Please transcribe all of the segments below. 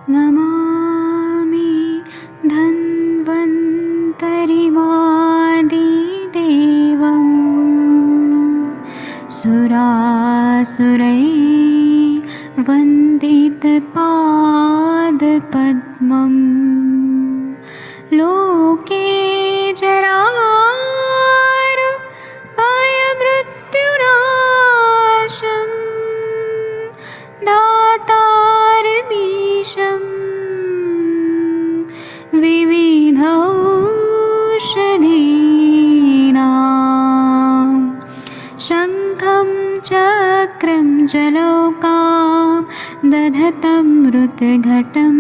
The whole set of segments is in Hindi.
नमामि धन्वन्तरिमादिदेवम् सुरासुरैर्वन्दितपादपद्मम् लोके जरामृत्युनाशम् दातारमीशम् विविधौषधीनां शङ्खं चक्रं जलौकां दधतं मृतघटं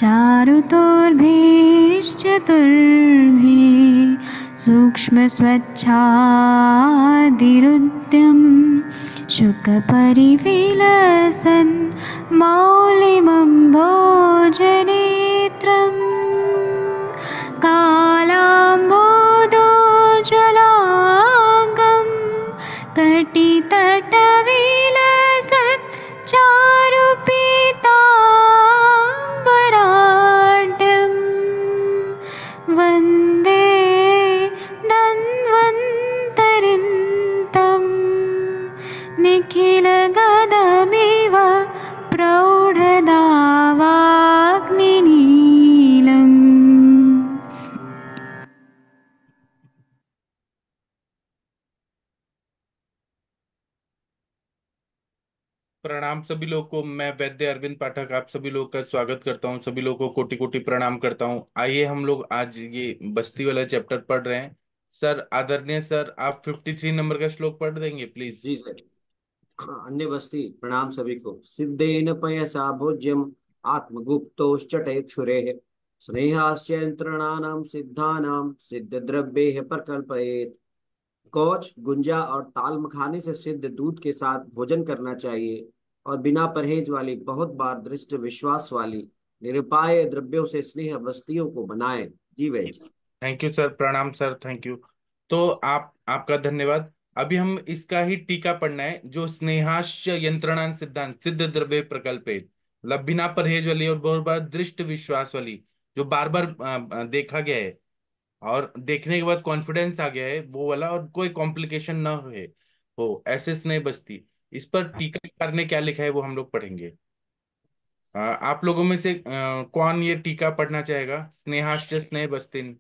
चारुतोर्भिश्चतुर्भिः सूक्ष्मस्वच्छादिरुद्यं शुकपरिविलसन् मौलिमम्भोजनेत्रम् कालाम्बोदोज्ज्वलाङ्गं कटितटविलसत् चारुपीताम्बराढ्यं वन्दे धन्वन्तरिन्तं निखिलगदमिव प्रौढदावाग्निनीलम्। प्रणाम सभी लोगों को। मैं वैद्य अरविंद पाठक आप सभी लोगों का स्वागत करता हूं। सभी लोगों को कोटि कोटि प्रणाम करता हूं। आइए हम लोग आज ये बस्ती वाला चैप्टर पढ़ रहे हैं। सर, आदरणीय सर, आप 53 नंबर का श्लोक पढ़ देंगे प्लीज। Ji sir. अन्य बस्ती प्रणाम सभी को। सिद्धेन पयसा भोज्यम आत्मगुप्तोश्चटैक्षुरे स्नेहास्यंत्रणानां सिद्धानां सिद्ध द्रव्ये प्रकल्पयेत। कौच, गुंजा और ताल मखाने से सिद्ध दूध के साथ भोजन करना चाहिए और बिना परहेज वाली बहुत बार दृष्ट विश्वास वाली निरुपाय द्रव्यों से स्नेह बस्तियों को बनाए। जी वैद्य जी। थैंक यू सर, प्रणाम सर, थैंक यू। तो आपका धन्यवाद। अभी हम इसका ही टीका पढ़ना है, जो स्नेहाश्च यंत्रणान सिद्धांत सिद्ध द्रव्य प्रकल्पे, मतलब बिना परहेज वाली और बहुत बार दृष्ट विश्वास वाली, जो बार बार देखा गया है और देखने के बाद कॉन्फिडेंस आ गया है वो वाला, और कोई कॉम्प्लिकेशन ना हो ऐसे स्नेह बस्ती। इस पर टीकाकार ने क्या लिखा है वो हम लोग पढ़ेंगे। आप लोगों में से कौन ये टीका पढ़ना चाहेगा? स्नेहाश्च स्नेह बस्तिन,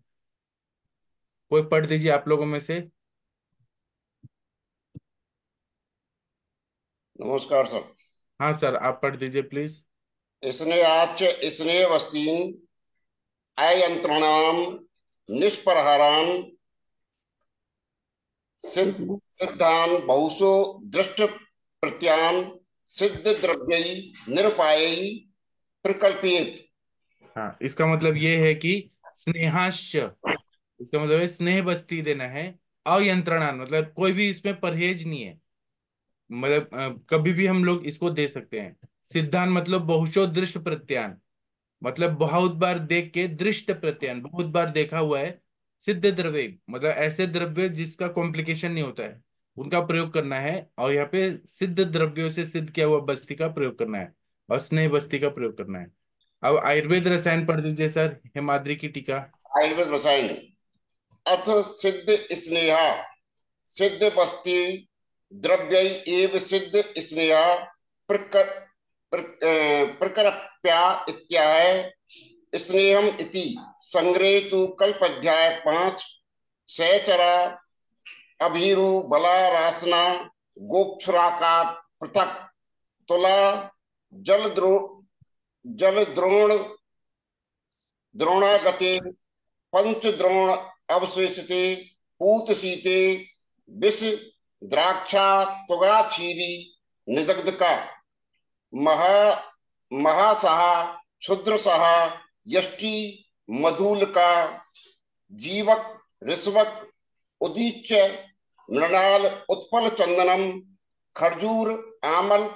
कोई पढ़ दीजिए आप लोगों में से। नमस्कार सर। हाँ सर, आप पढ़ दीजिए प्लीज। स्नेहाच स्नेहवस्तीन अयंत्रणाम निष्प्रहरान सिद्धान बहुसो दृष्ट प्रत्यान सिद्ध द्रव्यई निरुपायई प्रकल्पित। हाँ, इसका मतलब ये है कि स्नेहाश्च, इसका मतलब है स्नेह बस्ती देना है। अयंत्रणान मतलब कोई भी इसमें परहेज नहीं है, मतलब कभी भी हम लोग इसको दे सकते हैं। सिद्धांत मतलब बहुशो दृष्ट प्रत्यान, मतलब बहुत बार देख के दृष्ट प्रत्यान, बहुत बार देखा हुआ है। सिद्ध द्रव्य मतलब ऐसे द्रव्य जिसका कॉम्प्लिकेशन नहीं होता है, उनका प्रयोग करना है। और यहाँ पे सिद्ध द्रव्यों से सिद्ध किया हुआ बस्ती का प्रयोग करना है, और स्नेह बस्ती का प्रयोग करना है। अब आयुर्वेद रसायन पढ़ दीजिए सर, हेमाद्री की टीका। आयुर्वेद रसायन अथ सिद्ध स्नेहा सिद्ध बस्ती द्रव्यई एव सिद्ध स्नेहा प्रकरप्या इत्याह स्नेहम इति संग्रहे तु कल्पाध्याय 5 सहचरा अभीरु बला रासना गोक्षुराका पृथक तुला जल द्रोण द्रोणागते पंच द्रोण अवशेषते पूत सीते विष द्राक्षा तुगा छीरी निजग्धका महा महासहा क्षुद्र सहा यष्टि मधुलका जीवक ऋषवक उदीच्य मृणाल उत्पल चंदनम खरजूर आमल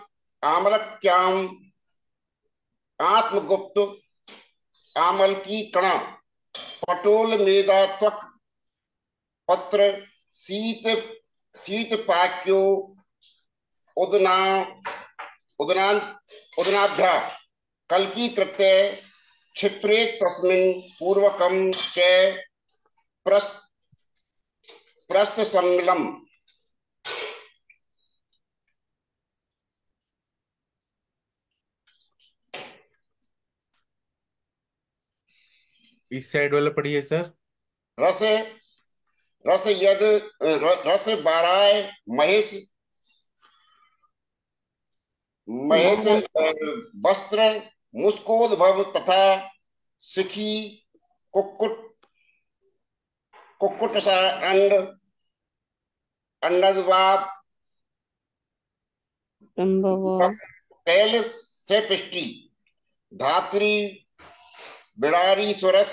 आमलक्याम आत्मगुप्त आमल की कणा पटोल मेदा त्वक पत्र शीत शीत पाक्यो उदना उदना उदनाभ्या कल्की कृत्य क्षिप्रे तस्मिन् पूर्वकं च प्रस्थ सम्मिलम। इस साइड वाला पढ़िए सर। रस रस यद रस बाराय महेश महेश वस्त्र मुस्कोद्भव तथा सिखी कुक्कुट कुक्कुट सा अंड अंडजवाब कैल से पिष्टि धात्री बिड़ारी सुरस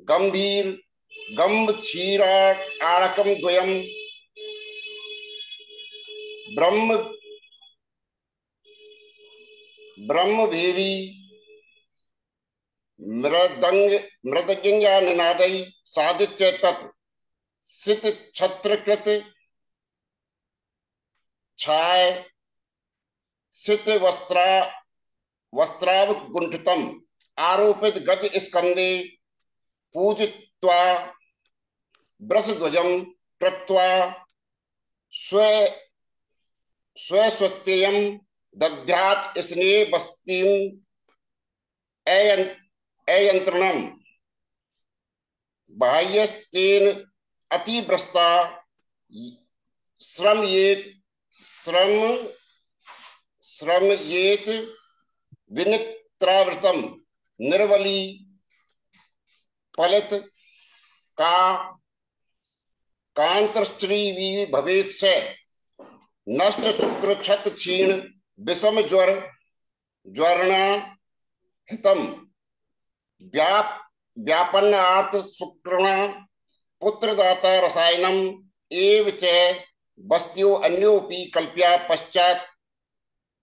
गंभीर गंभ क्षीरा आड़कम द्वयम ब्रह्म ब्रह्मभेरी मृदंग मृदंगा निनादई सादित्य तत् सित छत्रकृत छाय सित वस्त्रावगुंठितम आरोपित गज स्कंदे पूजित्वा वृषध्वजं कृत्वा स्व स्वस्तेयं दद्यात् स्नेह बस्तीं अयंत्रणम बाह्यस्तेन अतिव्रस्ता श्रम श्रमयेत विनित्रावृतम निर्वली फलित का कांतस्त्री भवेत्स्य नष्ट शुक्र क्षत क्षीण विषम ज्वरणा हितम व्यापन्नार्थ शुक्रणा पुत्रदाता रसायनम एव च बस्त्यो अन्योपि कल्प्या पश्चात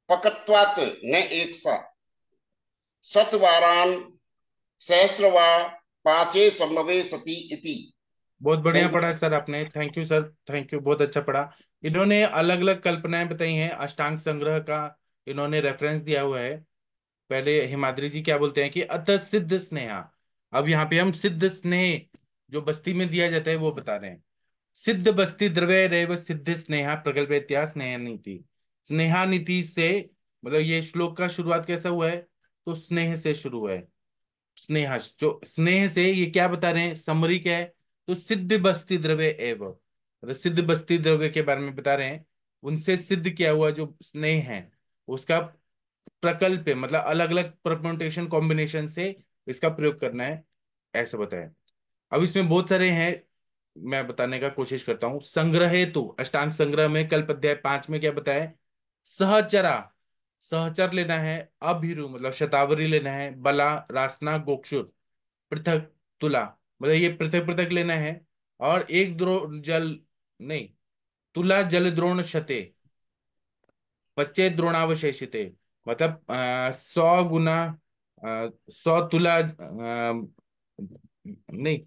पकत्वात् न एकसा शतवारान सहस्रवा पांचे संभवे सती इति। बहुत बढ़िया पढ़ा सर आपने, thank you sir, thank you, बहुत अच्छा पढ़ा। इन्होंने अलग अलग कल्पनाएं बताई हैं, अष्टांग संग्रह का इन्होंने रेफरेंस दिया हुआ है। पहले हिमाद्री जी क्या बोलते हैं कि अतः सिद्ध स्नेहा, अब यहाँ पे हम सिद्ध स्नेह जो बस्ती में दिया जाता है वो बता रहे हैं। सिद्ध बस्ती द्रव्य रेव सिद्ध स्नेहा प्रगल्भेत्या स्नेह नीति। स्नेहा नीति से मतलब ये श्लोक का शुरुआत कैसा हुआ है, तो स्नेह से शुरू हुआ है। स्नेह जो स्नेह से ये क्या बता रहे हैं, समरी क्या है, तो सिद्ध बस्ती द्रव्य एव, मतलब सिद्ध बस्ती द्रव्य के बारे में बता रहे हैं। उनसे सिद्ध किया हुआ जो स्नेह है उसका प्रकल्प है, मतलब अलग अलग परम्यूटेशन कॉम्बिनेशन से इसका प्रयोग करना है, ऐसा बताया। अब इसमें बहुत सारे हैं, मैं बताने का कोशिश करता हूँ। संग्रह हेतु अष्टांग संग्रह में कल्प अध्याय 5 में क्या बताया, सहचरा सहचर लेना है, अभिरु मतलब शतावरी लेना है, बला रासना गोक्षुर पृथक तुला मतलब ये पृथक पृथक लेना है, और एक द्रो जल नहीं तुला जल द्रोण शते बच्चे द्रोणावशेषिते, मतलब 100 गुना 100 तुला नहीं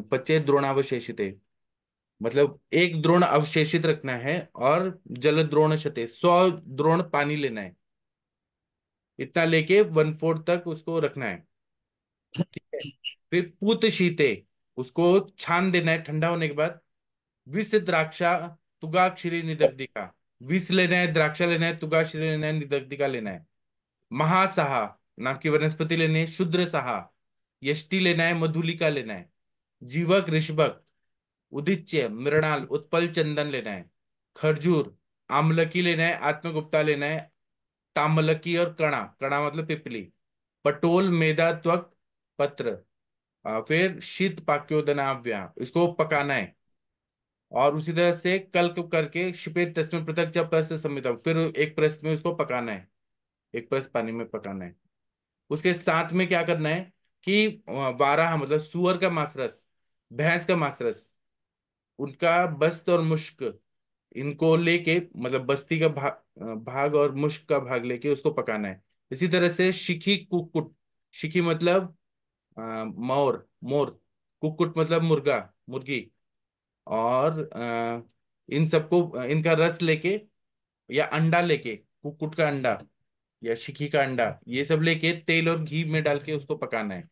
बच्चे द्रोणावशेषिते मतलब एक द्रोण अवशेषित रखना है, और जल द्रोण शते 100 द्रोण पानी लेना है, इतना लेके 1/4 तक उसको रखना है। ठीक है, फिर पूत शीते उसको छान देना है ठंडा होने के बाद। विष द्राक्षा तुगाक्षरी निदग्धिका, विष लेना है, द्राक्षा लेना है, तुगाक्षरी लेना है, निदग्धिका लेना है। महासहा नाम की वनस्पति लेनी है, शुद्र सहा यष्टि लेना है, मधुलिका लेना है। जीवक ऋषभक उदिच्य मृणाल उत्पल चंदन लेना है। खरजूर आमलकी लेना है, आत्मगुप्ता लेना है, तामलकी और कणा, कणा मतलब पिपली। पटोल मेदा त्वक पत्र, फिर शीत पाक्योदनाव्या इसको पकाना है, और उसी तरह से कल्क करके क्षिपेत तस्में पृथक जब प्रस्थ संमितम, फिर एक प्रस्थ में उसको पकाना है, एक प्रस्थ पानी में पकाना है। उसके साथ में क्या करना है, कि वाराह मतलब सुअर का मांसरस, भैंस का मांसरस, उनका बस्त और मुश्क, इनको लेके मतलब बस्ती का भाग और मुश्क का भाग लेके उसको पकाना है। इसी तरह से शिखी कुक्कुट, शिखी मतलब मोर, मोर, कुक्कुट मतलब मुर्गा, मुर्गी, और इन सबको इनका रस लेके या अंडा लेके, कुक्कुट का अंडा या शिखी का अंडा, ये सब लेके तेल और घी में डाल के उसको पकाना है।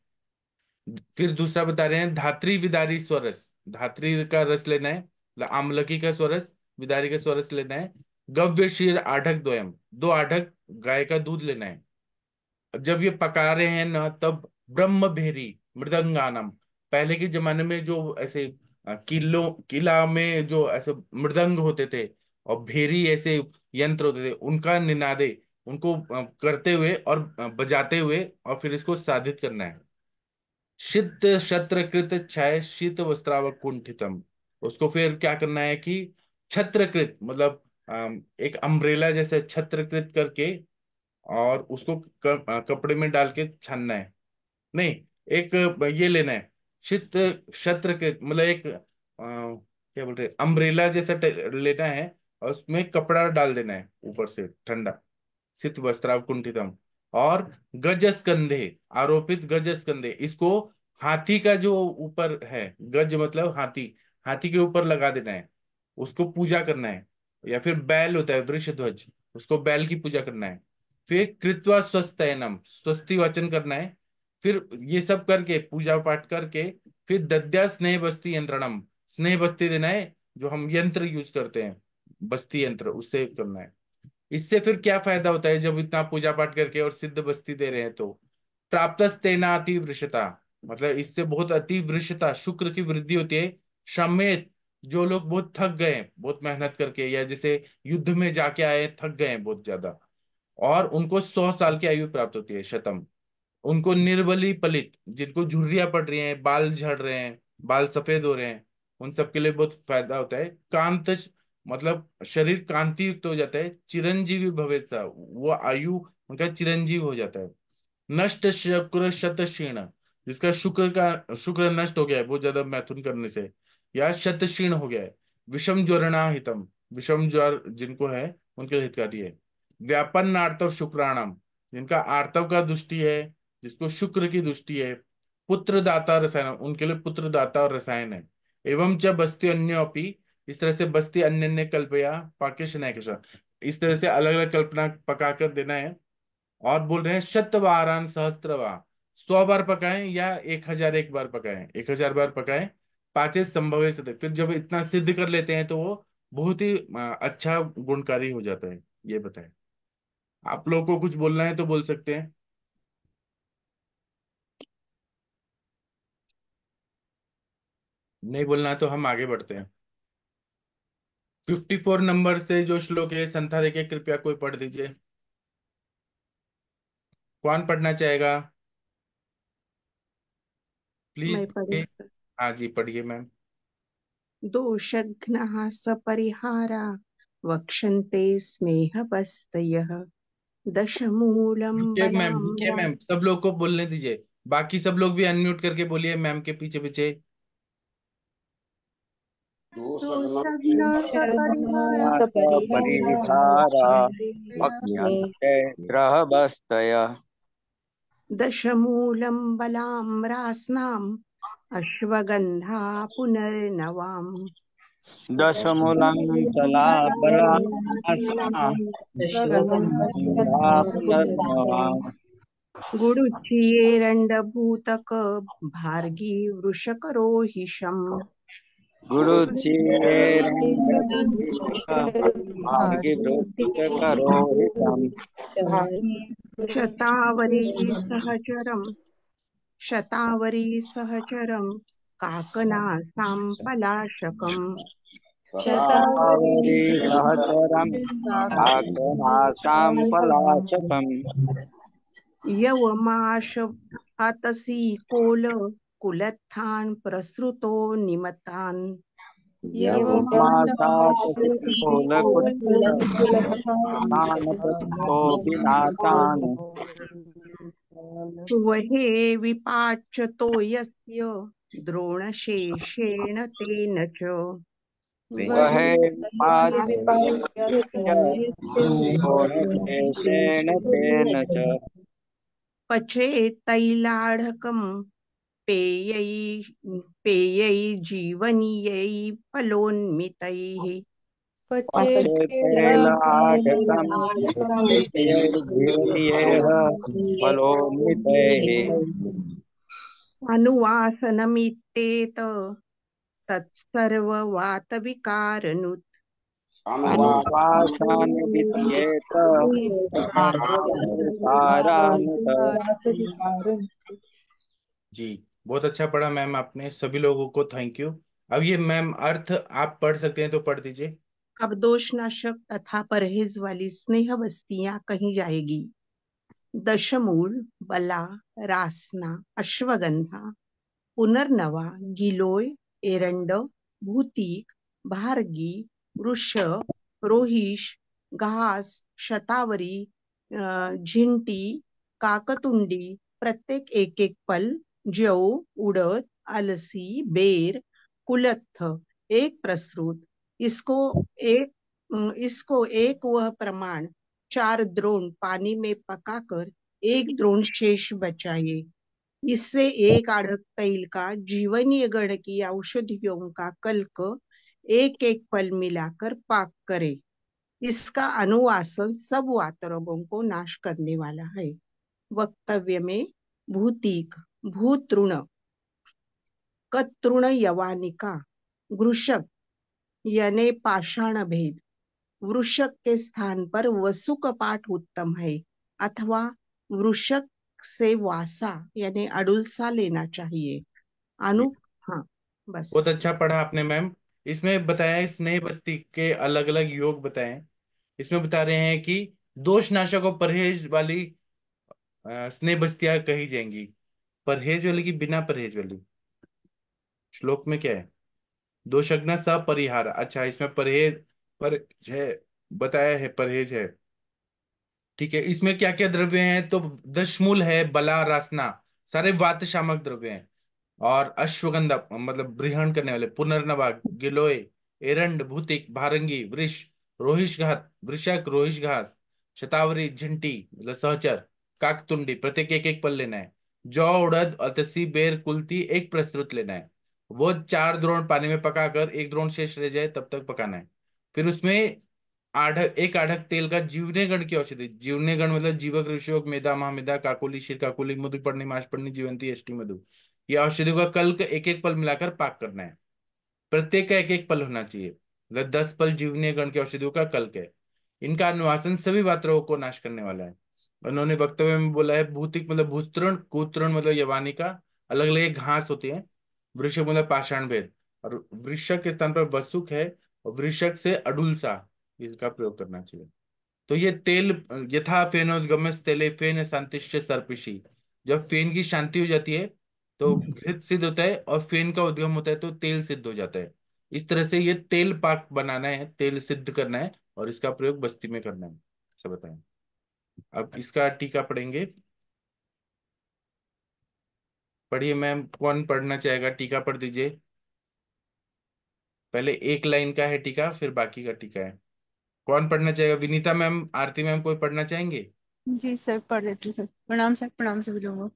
फिर दूसरा बता रहे हैं धात्री विदारी स्वरस, धात्री का रस लेना है, मतलब आमलकी का स्वरस, विदारी का स्वरस लेना है। गव्य क्षीर आढ़क द्वयम, 2 आढ़क गाय का दूध लेना है। अब जब ये पका रहे हैं ना, तब ब्रह्म भेरी मृदंगानम, पहले के जमाने में जो ऐसे किला में जो ऐसे मृदंग होते थे और भेरी ऐसे यंत्र होते थे, उनका निनादे, उनको करते हुए और बजाते हुए और फिर इसको साधित करना है। शीत शत्रकृत क्षय शीत वस्त्राव कुंठितम, उसको फिर क्या करना है कि छत्रकृत मतलब एक अम्ब्रेला जैसे छत्रकृत करके और उसको कपड़े में डाल के छानना है। नहीं, एक ये लेना है, शीत शत्रकृत मतलब एक क्या बोल रहे, अम्ब्रेला जैसा लेना है और उसमें कपड़ा डाल देना है ऊपर से ठंडा, सित वस्त्राव कुंठितम। और गजस्कंधे, आरोपित गजस्कंधे, इसको हाथी का जो ऊपर है, गज मतलब हाथी, हाथी के ऊपर लगा देना है, उसको पूजा करना है। या फिर बैल होता है वृषध्वज, उसको बैल की पूजा करना है। फिर कृत्वा स्वस्तयनम, स्वस्ति वाचन करना है। फिर ये सब करके पूजा पाठ करके फिर दद्या स्नेह बस्ती यंत्रणम, स्नेह बस्ती देना है, जो हम यंत्र यूज करते हैं, बस्ती यंत्र, उससे करना है। इससे फिर क्या फायदा होता है जब इतना पूजा पाठ करके और सिद्ध बस्ती दे रहे हैं तो? प्राप्त तेना अति वृषता, मतलब इससे बहुत अति वृषता, शुक्र की वृद्धि होती है। समेत, जो लोग बहुत थक गए हैं बहुत मेहनत करके, या जैसे युद्ध में जाके आए थक गए हैं बहुत ज्यादा, और उनको 100 साल की आयु प्राप्त होती है, शतम। उनको निर्बली पलित, जिनको झुर्रियां पड़ रही हैं, बाल झड़ रहे हैं, बाल सफेद हो रहे हैं, उन सबके लिए बहुत फायदा होता है। कांत मतलब शरीर कांति युक्त हो जाता है। चिरंजीवी भवेत सा, वो आयु उनका चिरंजीव हो जाता है। नष्ट शुक्र शत क्षीण, जिसका शुक्र नष्ट हो गया है बहुत ज्यादा मैथुन करने से, या शत क्षीण हो गया है। विषम ज्वरणा हितम, विषम ज्वर जिनको है उनके हितकारी है। व्यापन आर्तव शुक्राणम, जिनका आर्तव का दृष्टि है, जिसको शुक्र की दृष्टि है। पुत्र दाता रसायन, उनके लिए पुत्र दाता और रसायन है। एवं च बस्ती अन्य अपनी, इस तरह से बस्ती अन्य अन्य कल्पया पाके शनैक, इस तरह से अलग अलग कल्पना पका कर देना है। और बोल रहे हैं शतवारान सहस्त्रवा, 100 बार पकाएं या 1001 बार पकाएं, 1000 बार पकाएं, पांचे संभव है सतत। फिर जब इतना सिद्ध कर लेते हैं तो वो बहुत ही अच्छा गुणकारी हो जाता है। ये बताएं, आप लोगों को कुछ बोलना है तो बोल सकते हैं, नहीं बोलना है तो हम आगे बढ़ते हैं। 54 नंबर से जो श्लोक है संथा देके कृपया कोई पढ़ दीजिए। कौन पढ़ना चाहेगा, प्लीज मैं पढ़िए। पढ़ी। हाँ जी, पढ़िए मैम। दोषघ्नः सपरिहारा वक्षन्ते स्नेहपस्तयः दशमूलं रुकिए बलाम्बरा। मैम, सब लोग को बोलने दीजिए। बाकी सब लोग भी अनम्यूट करके बोलिए मैम के पीछे पीछे। दोषघ्न दोषघ्न सपरिहार परिहारा वक्ष्यन्ते ग्रहबस्तयः दशमूलं बलाम्रास्नाम् अश्वगन्धा पुनर्नवाम्। दशमूलं तलाबलासां पुनर्नवाम् गुडुचियेरण्डभूतक भार्गी वृषकरोहिषम्। गुरुचिरेरण्यभूतः भाग्यवृत्तकरोहितम् शतावरी सहचरम् शतावरी सहचरम् काकनासां पलाशकम्। शतावरी सहचरम् काकनासां पलाशकम् यवमाश अतसी कोल कुलत्थान् प्रसृतो निमतान्। यवमासातसिकोलकुट्टस्थानप्रसृतोऽभिनातान् वहे विपाच्यतो यस्य द्रोणशेषेण तेन च वह द्रोणशेषेण तेन च पचेत्तैलाढकं पेयै पेयै जीवनीयै फलोन्मितैः पचेतैलाढकं जीवनीयेह फलोन्मितैः अनुवासनमित्येत तत्सर्ववातविकारणुत् अनुवासान् विद्येत कारानुत। जी, बहुत अच्छा पढ़ा मैम आपने, सभी लोगों को थैंक यू। अब ये मैम अर्थ आप पढ़ सकते हैं तो पढ़ दीजिए। अब दोषनाशक तथा परहेज वाली स्नेह बस्तियां कही जाएगी। दशमूल, बला, रासना, अश्वगंधा, पुनर्नवा, गिलोय, एरंड, भूतिक, भारगी, वृष, रोहिष, घास, शतावरी, झिंटी, काकतुंडी, प्रत्येक एक एक पल, जौ, उड़द, अलसी, बेर, कुलत्थ, एक प्रस्तुत, इसको इसको एक वह प्रमाण 4 द्रोण पानी में पकाकर 1 द्रोण शेष बचाइए। इससे 1 आढ़त तैल का जीवनीय गण की औषधियों का कल्क 1 एक पल मिलाकर पाक करे। इसका अनुवासन सब वातरोगों को नाश करने वाला है। वक्तव्य में भूतिक, भूतृण, कतृण यवानिका, वृषक यानी पाषाण भेद, वृषक के स्थान पर वसुक पाठ उत्तम है, अथवा वृषक से वासा यानी अडुलसा लेना चाहिए। अनु हाँ बस। बहुत अच्छा पढ़ा आपने मैम। इसमें बताया है स्नेह बस्ती के अलग अलग योग बताए हैं। इसमें बता रहे हैं कि दोषनाशक और परहेज वाली स्नेह बस्तियां कही जाएंगी। परहेज वाली की बिना परहेज वाली, श्लोक में क्या है? दोषज्ञ सपरिहार, अच्छा इसमें परहेज परहेज है, बताया है परहेज है। ठीक है, इसमें क्या क्या द्रव्य हैं? तो दशमूल है, बला, रासना, सारे वात शामक द्रव्य हैं। और अश्वगंधा मतलब ब्रीहण करने वाले, पुनर्नवा, गिलोय, एरंड, भूतिक, भारंगी, वृष, रोहिषघात, वृषक, रोहिषघास, शतावरी, झंटी मतलब सहचर, काकतुंडी, प्रत्येक एक एक पल लेना है। जौ, उड़द, अलसी, बेर, कुल्थी एक प्रस्तुत लेना है। वो 4 द्रोण पानी में पकाकर 1 द्रोण शेष रह जाए तब तक पकाना है। फिर उसमें आढ़क, 1 आढ़क तेल का जीवने गण की औषधि, जीवने गण मतलब जीवक, ऋषियोग, मेधा, महामेधा, काकुली, शीर काकुली, मधुपर्णी, माशपर्णी, जीवंती, अष्टी, मधु, ये औषधियों का कल्क 1 एक पल मिलाकर पाक करना है। प्रत्येक का 1 एक पल होना चाहिए, मतलब 10 पल जीवनीय गण की औषधियों का कल्क है। इनका अनुवासन सभी वातरों को नाश करने वाला है। उन्होंने वक्तव्य में बोला है भूतिक मतलब भूस्तृण, कूतृण मतलब यवानिका, अलग अलग घास होती है, वृषक मतलब पाषाण भेद, और वृषक के स्थान पर वसुक है, और वृषक से अडुलसा, इसका प्रयोग करना चाहिए। तो ये तेल, यथा फेनोद्गम्य तेले फेन शांतिश्च सर्पिषि, जब फेन की शांति हो जाती है तो घृत सिद्ध होता है, और फेन का उद्गम होता है तो तेल सिद्ध हो जाता है। इस तरह से ये तेल पाक बनाना है, तेल सिद्ध करना है, और इसका प्रयोग बस्ती में करना है, ऐसा बताएं। अब इसका टीका पढ़ेंगे। पढ़िए मैम, कौन पढ़ना चाहेगा? टीका पढ़ दीजिए। पहले 1 लाइन का है टीका, फिर बाकी का टीका है। कौन पढ़ना चाहेगा? विनीता मैम, आरती मैम, कोई पढ़ना चाहेंगे? जी सर, पढ़ देती हूँ सर। प्रणाम सर, प्रणाम सभी लोगों को।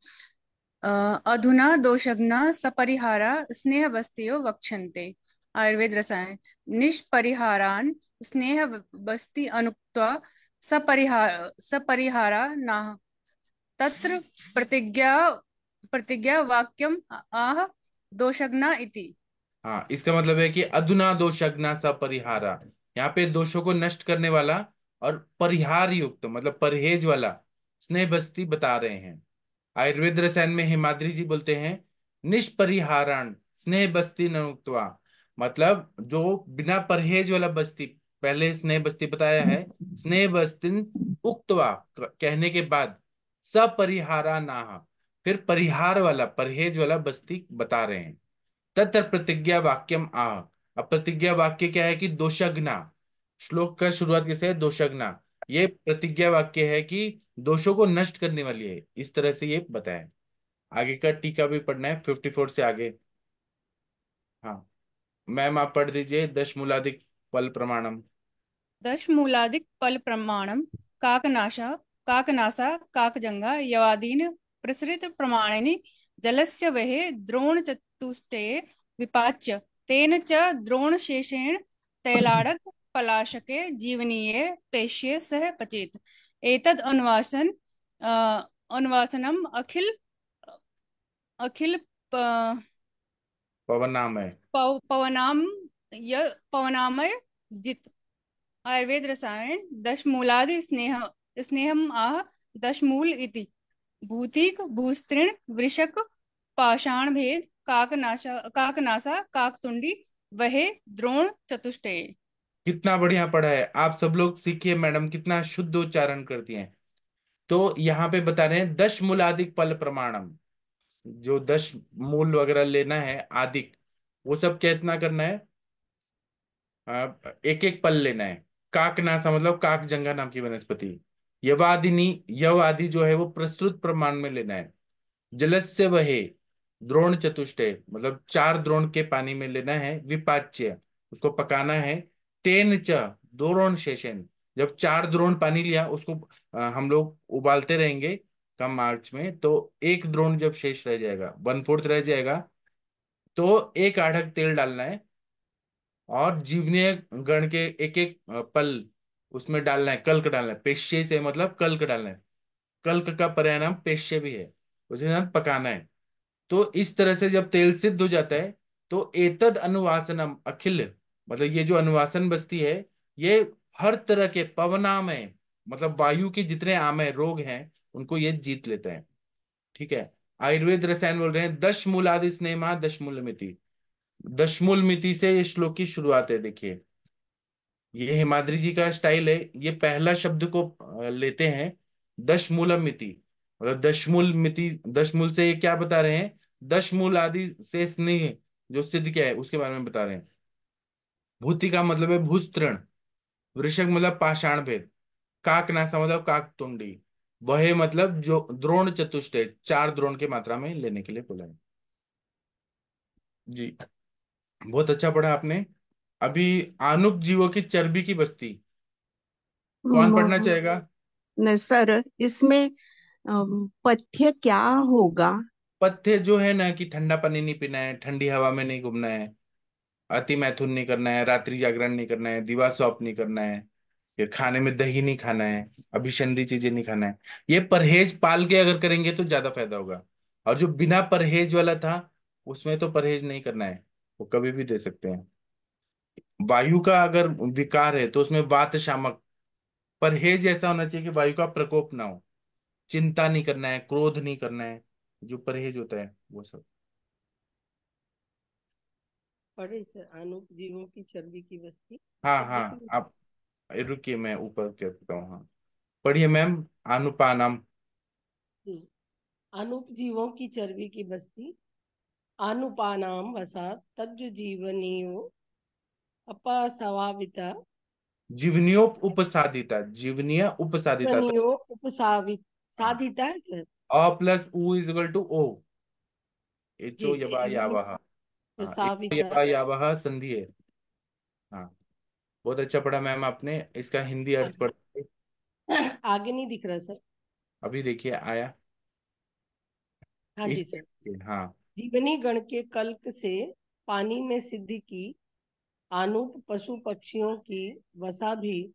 अधुना दोषज्ञ सपरिहारा स्नेह बस्तियो वक्षन्ते। आयुर्वेद रसायन। निष्परिहारान स्नेह बस्ति अनुक्त्वा सपरिहारा नाह तत्र प्रतिज्ञा प्रतिज्ञा वाक्यम आह दोषज्ञ इति। हाँ, इसका मतलब है कि अधुना दोषज्ञ सपरिहारा, यहाँ पे दोषों को नष्ट करने वाला और परिहार युक्त मतलब परहेज वाला स्नेह बस्ती बता रहे हैं। आयुर्वेद रसायन में हिमाद्री जी बोलते हैं निष्परिहारण स्नेह बस्ती न उक्त्वा, मतलब जो बिना परहेज वाला बस्ती, पहले स्नेह बस्ती बताया है, स्नेह बस्ती उक्त्वा कहने के बाद सपरिहारा नाह, फिर परिहार वाला परहेज वाला बस्ती बता रहे हैं। तत्र प्रतिज्ञा वाक्यम आह, अब प्रतिज्ञा वाक्य क्या है? कि दोषज्ञ, श्लोक का शुरुआत कैसे है? दोषज्ञ, ये प्रतिज्ञा वाक्य है कि दोषों को नष्ट करने वाली है, इस तरह से ये बताया है। आगे का टीका भी पढ़ना है 54 से आगे। हाँ मैम आप पढ़ दीजिए दशमूलाधिक फल प्रमाणम। दशमूलादिक फल प्रमाणम काकनाशा काकनासा काकजंगा यवादीन प्रसृत प्रमाणिनि जलस्य वहे द्रोण चतुष्टये विपाच्य तेन च द्रोणशेषेण तैलाड़क पलाशके जीवनीये पेश्ये सह पचेत। एतद् अनुवासनम अखिल अखिल पवन है। पवनाम पवनामय जित। आयुर्वेद रसायन दशमूलादि स्नेहम आह दशमूल इति भूतिक भूस्त्रीण वृषक पाषाण भेद काकनासा काकतुंडी वहे द्रोण चतुष्टये। कितना बढ़िया पढ़ा है आप सब लोग, सीखिए मैडम कितना शुद्ध उच्चारण करती हैं। तो यहाँ पे बता रहे हैं दशमूलाधिक फल प्रमाणम, जो 10 मूल वगैरह लेना है आदिक, वो सब कितना करना है, एक एक पल लेना है। काकनासा मतलब काक जंगा नाम की वनस्पति। यवादिनी, यव आदि जो है वो प्रस्तुत प्रमाण में लेना है। जलस्य वहे द्रोण चतुष्टय मतलब 4 द्रोण के पानी में लेना है। विपाच्य उसको पकाना है। तेन च द्रोण शेषन, जब 4 द्रोण पानी लिया उसको हम लोग उबालते रहेंगे कम आंच में, तो एक द्रोण जब शेष रह जाएगा, 1/4 रह जाएगा, तो एक आढ़क तेल डालना है। और जीवनीय गण के एक एक पल उसमें डालना है, कल्क डालना है। पेश्य से मतलब कल्क डालना है, कल्क का पर्याय नाम पेश्य भी है, उसे साथ पकाना है। तो इस तरह से जब तेल सिद्ध हो जाता है तो एतद अनुवासनम अखिल, मतलब ये जो अनुवासन बस्ती है ये हर तरह के पवनामय मतलब वायु के जितने आमय रोग हैं उनको ये जीत लेता है। ठीक है। आयुर्वेद रसायन बोल रहे हैं दशमूलादि स्नेहा दशमूल मिति। दशमूल मिति से ये श्लोक की शुरुआत है। देखिए ये हिमाद्री जी का स्टाइल है, ये पहला शब्द को लेते हैं दशमूलम मिति, मतलब दशमूल मिति, दशमूल से ये क्या बता रहे हैं, दशमूल आदि से स्नेह जो सिद्ध क्या है उसके बारे में बता रहे हैं। भूति का मतलब है भूस्तृण, वृषक मतलब पाषाण भेद, काकनासा मतलब काकतुंडी, वह मतलब जो द्रोण चतुष्टय 4 द्रोण की मात्रा में लेने के लिए बोला है। जी बहुत अच्छा पढ़ा आपने। अभी आनुक जीवों की चर्बी की बस्ती कौन पढ़ना म- चाहेगा। न सर, इसमें पथ्य क्या होगा? पथ्य जो है ना कि ठंडा पानी नहीं पीना है, ठंडी हवा में नहीं घूमना है, अति मैथुन नहीं करना है, रात्रि जागरण नहीं करना है, दिवा सौंप नहीं करना है, फिर खाने में दही नहीं खाना है, अभिसंधी चीजें नहीं खाना है। ये परहेज पाल के अगर करेंगे तो ज्यादा फायदा होगा। और जो बिना परहेज वाला था उसमें तो परहेज नहीं करना है, वो कभी भी दे सकते हैं। वायु का अगर विकार है तो उसमें वात शामक, परहेज ऐसा होना चाहिए कि वायु का प्रकोप ना हो, चिंता नहीं करना है, क्रोध नहीं करना है, जो परहेज होता है वो सब। पढ़े सर, अनूप जीवों की चर्बी की बस्ती हाँ शब्द हाँ की। आप रुकिए मैं ऊपर कहता हूँ। हाँ पढ़िए मैम। अनुपानम। हम्म, अनूप जीवों की चर्बी की बस्ती आनुपानाम वसात तज्जु जीवनियो अपसवाविता जीवनियोप उपसादिता, जीवनीय उपसादिता, तो जीवनियो उपसावित साधिता है सर। अ प्लस उ इज इक्वल टू ओ, एचो जी यबा जीवनी यावह। हाँ एचो उपसाविता। यबा यावह संधि है। हाँ बहुत अच्छा पढ़ा मैम आपने, इसका हिंदी अर्थ आगे पढ़। आगे नहीं दिख रहा सर। अभी देखिए आया हाँ जी इस सर। हाँ। जीवनी गण के कल्क से पानी में सिद्धि की आनूप पशु पक्षियों की वसा भी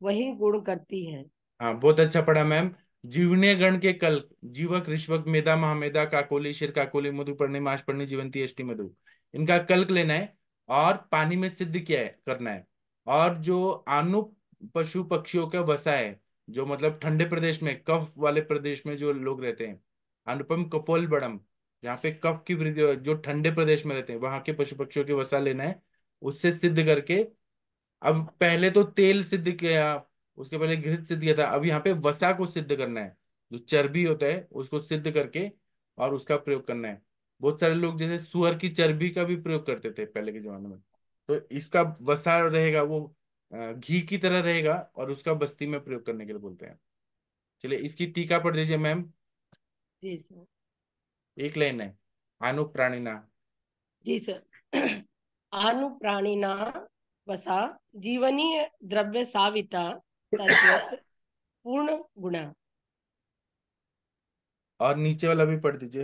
वही गुण करती है। हाँ बहुत अच्छा पढ़ा मैम। जीवनीय गण के कल, जीवक ऋष्वक मेधा महामेधा काकोली शिर काकोली मधुपर्णी माशपर्णी जीवंती अष्टि मधु, इनका कल्क लेना है और पानी में सिद्ध किया है करना है। और जो आनुप पशु पक्षियों का वसा है, जो मतलब ठंडे प्रदेश में कफ वाले प्रदेश में जो लोग रहते हैं, अनुपम कफोल बड़म, जहाँ पे कफ की वृद्धि जो ठंडे प्रदेश में रहते हैं वहां के पशु पक्षियों के वसा लेना है, उससे सिद्ध करके। अब पहले तो तेल सिद्ध किया, उसके पहले घृत सिद्ध किया था, अब यहाँ पे वसा को सिद्ध करना है, जो चर्बी होता है उसको सिद्ध करके और उसका प्रयोग करना है। बहुत सारे लोग जैसे सुअर की चर्बी का भी प्रयोग करते थे पहले के जमाने में, तो इसका वसा रहेगा वो घी की तरह रहेगा और उसका बस्ती में प्रयोग करने के लिए बोलते हैं। चलिए इसकी टीका पढ़ दीजिए मैम। जी सर। एक लाइन है, अनुप्राणिना। जी सर। अनुप्राणिना वसा जीवनीय द्रव्य साविता तद्वत् पूर्ण गुणा। और नीचे वाला भी पढ़ दीजिए।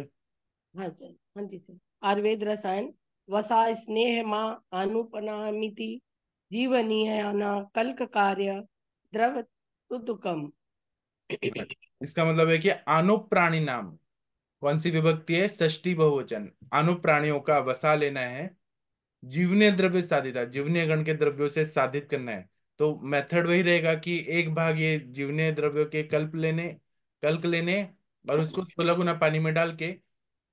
हाँ सर, हाँ जी सर। आयुर्वेद रसायन वसा स्नेह माँ अनुपनामिति जीवनीय कल्क कार्य द्रव तुतुकम। इसका मतलब है कि अनुप्राणी नाम कौन सी विभक्ति है? षष्ठी बहुवचन। अनुप्राणियों का वसा लेना है, जीवनीय द्रव्य साधिता, जीवनीय गण के द्रव्यों से साधित करना है। तो मेथड वही रहेगा कि एक भाग ये जीवनीय द्रव्यों के कल्क लेने और उसको 16 गुना पानी में डाल के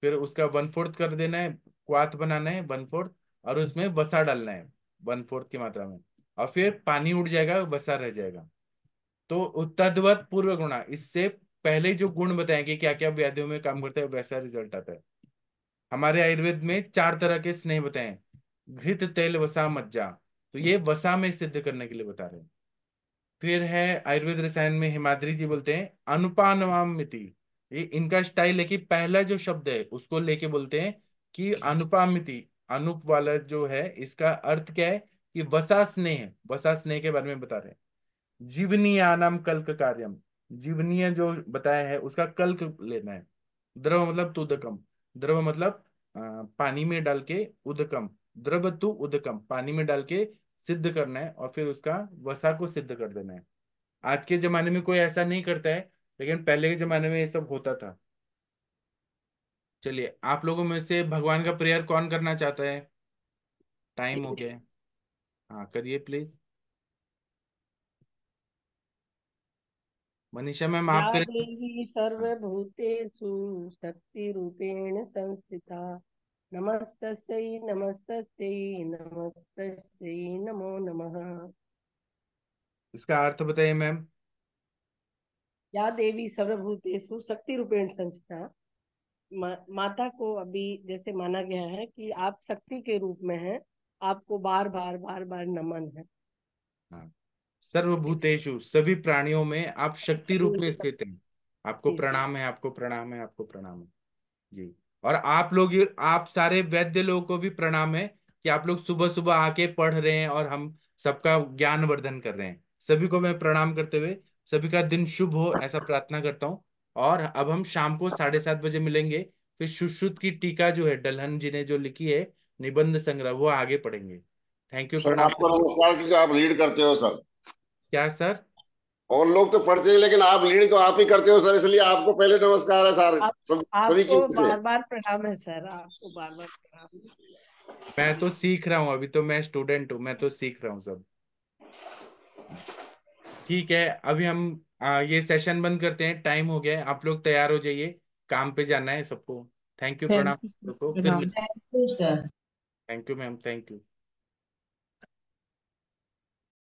फिर उसका 1/4 कर देना है, क्वाथ बनाना है 1/4, और उसमें वसा डालना है 1/4 की मात्रा में, और फिर पानी उड़ जाएगा, वसा रह जाएगा। तो तद्वत पूर्व गुणा, इससे पहले जो गुण बताएंगे क्या क्या व्याधियों में काम करता है वैसा रिजल्ट आता है। हमारे आयुर्वेद में 4 तरह के स्नेह बताए हैं, घृत तेल वसा मज्जा, तो ये वसा में सिद्ध करने के लिए बता रहे हैं। फिर है आयुर्वेद रसायन में हिमाद्री जी बोलते हैं अनुपानवामिति, ये इनका स्टाइल है कि पहला जो शब्द है उसको लेके बोलते हैं कि अनुपामिति, अनुप वाला जो है इसका अर्थ क्या है कि वसा स्नेह के बारे में बता रहे हैं। जीवनीयानाम कल्क कार्यम, जीवनीय जो बताया है उसका कल्क लेना है। द्रव मतलब तुदकम, द्रव मतलब पानी में डाल के, उदकम द्रव तु उदकम, पानी में डाल के सिद्ध करना है और फिर उसका वसा को सिद्ध कर देना है। आज के जमाने में कोई ऐसा नहीं करता है, लेकिन पहले के जमाने में ये सब होता था। चलिए आप लोगों में से भगवान का प्रेयर कौन करना चाहता है? टाइम हो गया है। हाँ करिए प्लीज। मनीषा मैम या आप करें। देवी सर्वभूतेषु शक्तिरूपेण संस्थिता नमस्तस्यै नमस्तस्यै नमस्तस्यै नमो नमः। इसका अर्थ बताइए मैम। या देवी सर्वभूतेषु शक्ति रूपेण संस्थिता, माता को अभी जैसे माना गया है कि आप शक्ति के रूप में हैं, आपको बार बार बार बार नमन है। हाँ, सर्वभूतेषु सभी प्राणियों में आप शक्ति रूप में जी स्थित हैं। आपको जी। प्रणाम है, आपको प्रणाम है, आपको प्रणाम है जी। और आप लोग, आप सारे वैद्य लोगों को भी प्रणाम है कि आप लोग सुबह सुबह आके पढ़ रहे हैं और हम सबका ज्ञान वर्धन कर रहे हैं। सभी को मैं प्रणाम करते हुए सभी का दिन शुभ हो ऐसा प्रार्थना करता हूँ। और अब हम शाम को 7:30 बजे मिलेंगे। फिर सुश्रुत की टीका जो है डलहन जी ने जो लिखी है, निबंध संग्रह, वो आगे पढ़ेंगे। थैंक यू, सर प्रणाम आपको सर। नमस्कार, क्योंकि आप लीड करते हो सर। क्या सर? और लोग तो पढ़ते हैं लेकिन आप लीड तो आप ही करते हो सर, इसलिए आपको पहले नमस्कार है सर, आप सभी की आपको ओर से। बार बार प्रणाम है सर, आपको बार बार प्रणाम है। मैं तो सीख रहा हूँ, अभी तो मैं स्टूडेंट हूँ, मैं तो सीख रहा हूँ सब। ठीक है, अभी हम ये सेशन बंद करते हैं, टाइम हो गया है, आप लोग तैयार हो जाइए, काम पे जाना है सबको। थैंक यू, थैंक प्रणाम यू सबको, फिर प्रणाम। Thank you ma'am, thank you.